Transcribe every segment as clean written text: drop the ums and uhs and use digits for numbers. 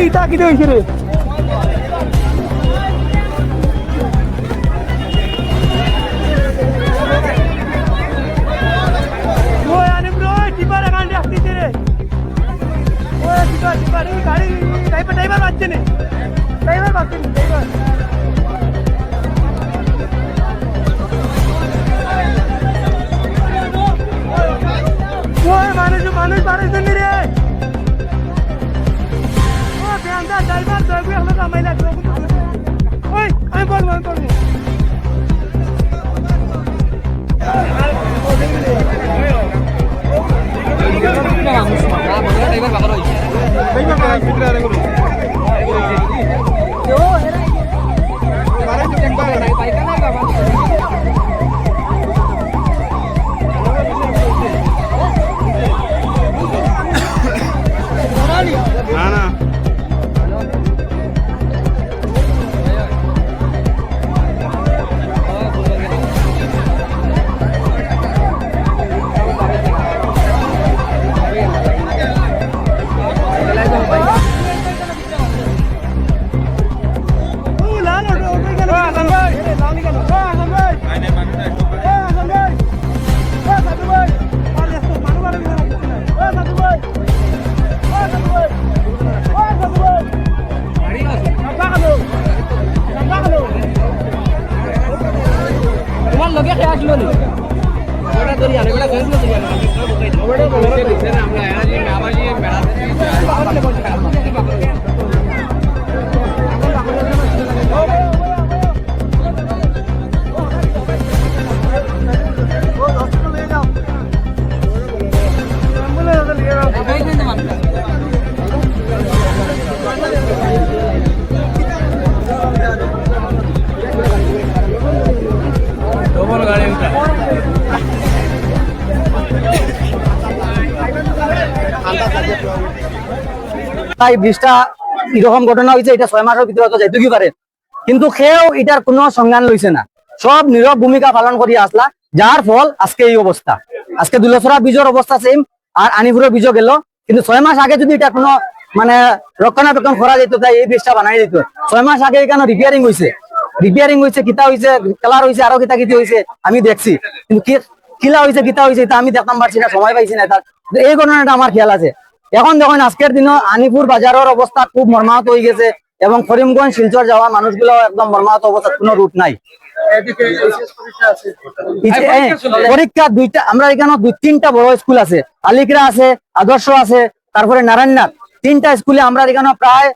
ইটা কি হইছে রে ওই আনি ব্রো টিপার গান্ডে আসছে রে ওই টিপার গাড়ি ড্রাইভার বাজছে না ড্রাইভার ওই মানুষ বাড়াইছেন রে ও বেন্দা ড্রাইভার দরবি হলো কামাইলা ওই আমি বলবো তোমার লগে কে আসলো নি ওটা ধরি আরে ওটা ফেসলো ধরি আরে ওটা বলতে দিছে না আমরা আজ আবাজি এই ব্রিজটা এরকম ঘটনা হয়েছে, এটা 6 মাসের ভিতরে তো যাইতে কি পারে, কিন্তু কেউ এটার কোনো সংজ্ঞান লইছে না, সব নীরব ভূমিকা পালন করি আসলা, যার ফল আজকে এই অবস্থা। আজকে দুলছড়া বীজের অবস্থা সেম, আর আনিপুরের বীজও গেল, কিন্তু 6 মাস আগে যদি এটা কোনো মানে রক্ষণাবেক্ষণ করা যেত, তাই এই ব্রিজটা বানাই দিত। 6 মাস আগে এখানে রিপেয়ারিং হয়েছে, কিতা হয়েছে, কালার হয়েছে, আরো কিতা কিতি হয়েছে আমি দেখছি, কিন্তু কিলা হয়েছে কিতা হয়েছে তা আমি দেখতাম পারছি না, সময় পাইছি না। তার এই ঘটনাটা আমার খেয়াল আছে। এখন দেখুন আজকের দিনও আনিপুর বাজারের অবস্থা খুব মর্মাহত হয়ে গেছে, এবং করিমগঞ্জ শিলচর যাওয়া মানুষগুলো একদম মর্মাহত অবস্থা, কোনো রুট নাই। পরীক্ষা দুইটা, আমরা এখানে 2-3টা বড় স্কুল আছে, আলিকরা আছে, আদর্শ আছে, তারপরে নারায়ণনাথ, 3টা স্কুলে আমরা এখানে প্রায়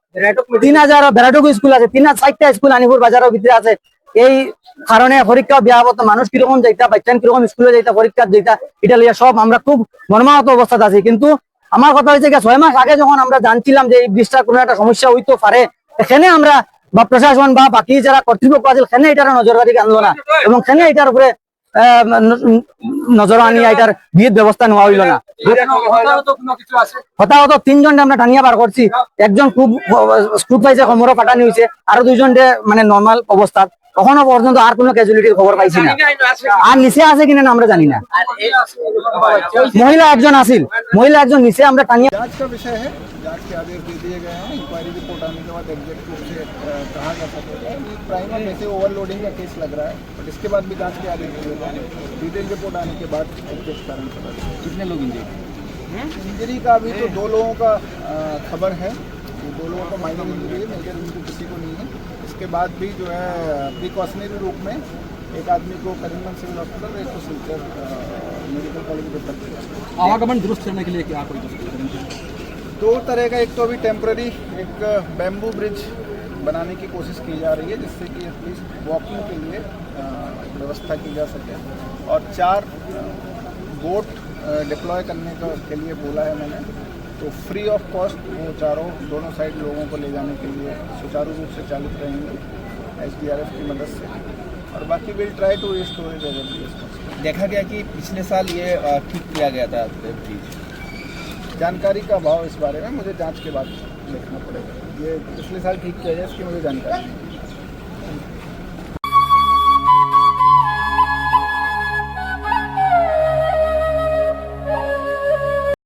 3000 বেড়াটুকু স্কুল আছে, 3-4টা স্কুল আনিপুর বাজারের ভিতরে আছে। এই কারণে পরীক্ষা ব্যাহত, মানুষ কিরকম যাইতা, বাচ্চা কিরকম স্কুলে যাইতা, পরীক্ষা যাইতা, এটা লিয়া সব আমরা খুব মর্মাহত অবস্থাতে আছি। কিন্তু আমার কথা হয়েছে 6 মাস আগে যখন আমরা জানছিলাম যে এই ব্রিজটার কোনো একটা সমস্যা হইতে পারে, এখানে আমরা বা প্রশাসন বা বাকি যারা কর্তৃপক্ষ আছে সেখানে এটার নজরদারি আনলো না, এবং সেখানে এটার উপরে নজর আনিয়া এটার বিয়ের ব্যবস্থা নেওয়া হইল না। হতাহত 3 আমরা টানিয়া বার করছি, একজন খুব স্কুট পাইছে, কোমরও ফাটানি হয়েছে, আরো 2জন মানে নর্মাল অবস্থা। এখনো পর্যন্ত আর কোনো ক্যাজুয়ালিটির খবর পাইছি না, আর নিচে আছে কিনা আমরা জানি না। মহিলা একজন আসিল, মহিলা একজন নিচে আমরা টানিয়া। जांच का विषय है, जांच के आदेश दे दिए गए हैं, इंक्वायरी रिपोर्ट आने के बाद एग्जैक्ट रूप से कहा जा सकेगा। ये प्राइमर में से ओवरलोडिंग का केस लग रहा है, बट इसके बाद भी जांच के आदेश दिए गए हैं, डिटेल रिपोर्ट आने के बाद एग्जैक्ट कारण पता चलेगा। कितने लोग इंजरी का अभी तो 2 लोगों का खबर है, 2 लोगों को माइनर इंजरी है, मेजर इंजरी किसी को नहीं है। इसके बाद भी जो है प्रिकॉशनरी रूप में एक आदमी को करीमगंज सिविल हॉस्पिटल, एक को सिलचर मेडिकल कॉलेज में भर्ती किया। आवागमन दुरुस्त करने के लिए क्या कोई 2 तरह का, एक तो अभी टेम्पररी एक बैम्बू ब्रिज बनाने की कोशिश की जा रही है, जिससे कि एटलीस्ट वॉकिंग के लिए व्यवस्था की जा सके, और 4 बोट डिप्लॉय करने के लिए बोला है मैंने, तो फ्री ऑफ कॉस्ट वो चारों दोनों साइड लोगों को ले जाने के लिए सुचारू रूप से चालित रहेंगे SDRF की मदद से, और बाकी will try to restore it as early as possible. देखा गया कि पिछले साल ये ठीक किया गया था ब्रिज, जानकारी का अभाव इस बारे में, मुझे जांच के बाद देखना पड़ेगा। ये पिछले साल ठीक किया जाए इसकी मुझे जानकारी नहीं।